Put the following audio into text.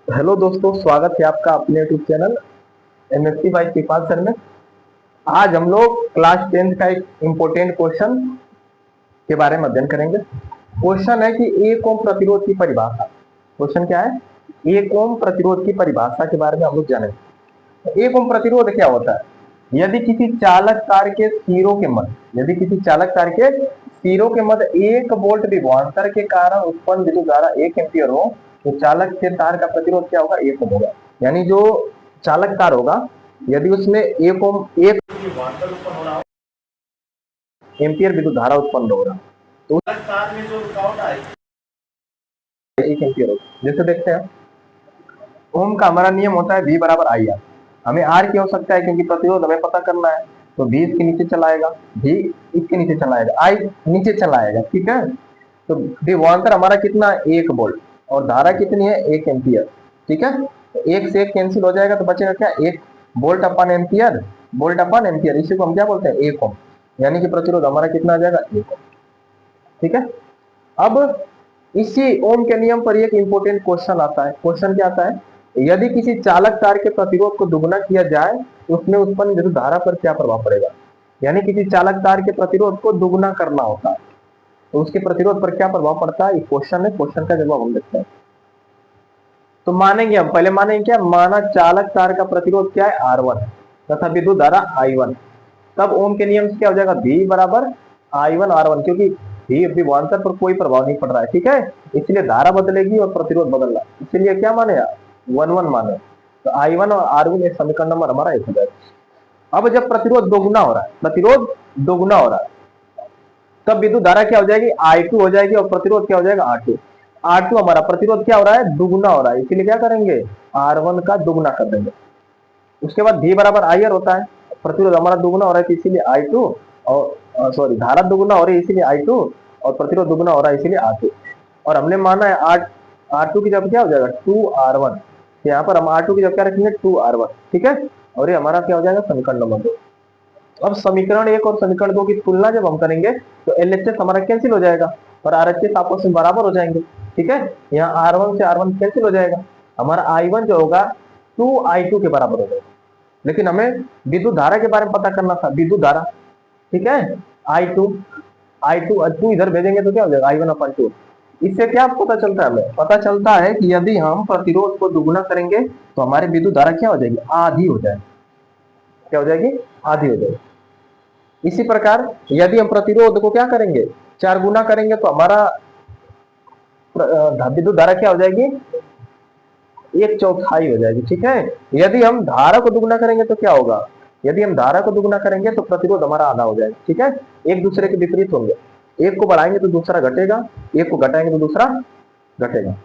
Hello दोस्तों, स्वागत है आपका अपने यूट्यूब चैनल एमएससी बाय कृपाल सर में। आज हम लोग क्लास 10th का एक इम्पोर्टेंट क्वेश्चन के बारे में अध्ययन करेंगे। क्वेश्चन है कि एक ओम प्रतिरोध की परिभाषा। क्वेश्चन क्या है? एक ओम प्रतिरोध की परिभाषा के बारे में हम लोग जानेंगे। एक ओम प्रतिरोध क्या होता है? यदि किसी चालक तार के सिरों के मध्य एक वोल्ट विभवांतर के कारण उत्पन्न विद्युत धारा 1 एम्पियर हो, तो चालक के तार का प्रतिरोध क्या होगा? 1 ओम होगा। यानी जो चालक तार होगा, यदि उसमें 1 ओम 1 विभवांतर उत्पन्न हो रहा हो, एम्पियर विद्युत धारा उत्पन्न हो रहा, तो तार में जो रुकावट आएगी 1 एम्पियर होगा। जैसे देखते हैं, ओम का हमारा नियम होता है V बराबर आई आर। हमें आर की आवश्यकता है क्योंकि प्रतिरोध हमें पता करना है। तो V इसके नीचे चलाएगा, V इसके नीचे चलाएगा, I नीचे चलाएगा। ठीक है, तो विभवांतर हमारा कितना? 1 वोल्ट, और धारा कितनी है? 1 एम्पियर। ठीक है, तो 1 से 1 कैंसिल हो जाएगा, तो बचेगा क्या? 1 वोल्ट अपन एम्पियर, वोल्ट अपन एम्पियर। इसी को हम क्या बोलते हैं? 1 ओम। यानी कि प्रतिरोध हमारा कितना आ जाएगा? 1 ओम। ठीक है, अब इसी ओम के नियम पर एक इंपॉर्टेंट क्वेश्चन आता है। क्वेश्चन क्या आता है? यदि किसी चालक तार के प्रतिरोध को दुगुना किया जाए तो उसमें उत्पन्न विद्युत धारा पर क्या प्रभाव पड़ेगा? यानी किसी चालक तार के प्रतिरोध को दुगुना करना होता है, तो उसके प्रतिरोध पर क्या प्रभाव पड़ता है? ये क्वेश्चन है, क्वेश्चन का जवाब हम देखते हैं। तो मानेंगे हम, पहले मानेंगे क्या? माना चालक तार का प्रतिरोध क्या है? R1 तथा विद्युत धारा I1। तब ओम के नियम से क्या हो जाएगा? V बराबर I1 R1, क्योंकि V विभवांतर पर कोई प्रभाव नहीं पड़ रहा है। ठीक है, इसलिए धारा बदलेगी और प्रतिरोध बदल रहा है, इसलिए क्या माने? 1 माने। तो I1 और R1 एक समीकरण नंबर हमारा 1 हो जाएगा। अब जब प्रतिरोध दोगुना हो रहा है, प्रतिरोध दोगुना हो रहा है, तब विद्युत धारा क्या हो जाएगी? I2 हो जाएगी, और प्रतिरोध क्या हो जाएगा? R2। R2 हमारा प्रतिरोध क्या हो रहा है? दुगुना हो रहा है, इसीलिए क्या करेंगे? R1 का दुगुना कर देंगे। उसके बाद V बराबर IR होता है, प्रतिरोध हमारा दुगुना हो रहा है, इसीलिए I2, और सॉरी धारा दुगुना हो रही है इसीलिए I2, और प्रतिरोध दुगुना हो रहा है इसीलिए R2। और हमने माना है R2 की जगह क्या हो जाएगा? 2R1। यहाँ पर हम R2 की जगह क्या रखेंगे? 2R1। ठीक है, और ये हमारा क्या हो जाएगा? समीकरण नंबर 2। अब समीकरण 1 और समीकरण 2 की तुलना जब हम करेंगे तो LHS हमारा कैंसिल हो जाएगा और RHS आपस में बराबर हो जाएंगे। ठीक है, यहाँ R1 से R1 कैंसिल हो जाएगा, हमारा I1 जो होगा 2I2 के बराबर हो जाएगा। लेकिन हमें विद्युत धारा के बारे में पता करना था, विद्युत धारा। ठीक है, I2 इधर भेजेंगे तो क्या हो जाएगा? I1/2। इससे क्या पता चलता है? हमें पता चलता है कि यदि हम प्रतिरोध को दुगुना करेंगे तो हमारी विद्युत धारा क्या हो जाएगी? आधी हो जाएगी। क्या हो जाएगी? आधी हो जाएगी। इसी प्रकार यदि हम प्रतिरोध को क्या करेंगे? 4 गुना करेंगे तो हमारा विद्युत धारा क्या हो जाएगी? 1/4 हो जाएगी। ठीक है, यदि हम धारा को दुगुना करेंगे तो क्या होगा? यदि हम धारा को दुगुना करेंगे तो प्रतिरोध हमारा आधा हो जाएगा। ठीक है, एक दूसरे के विपरीत होंगे, एक को बढ़ाएंगे तो दूसरा घटेगा, एक को घटाएंगे तो दूसरा घटेगा।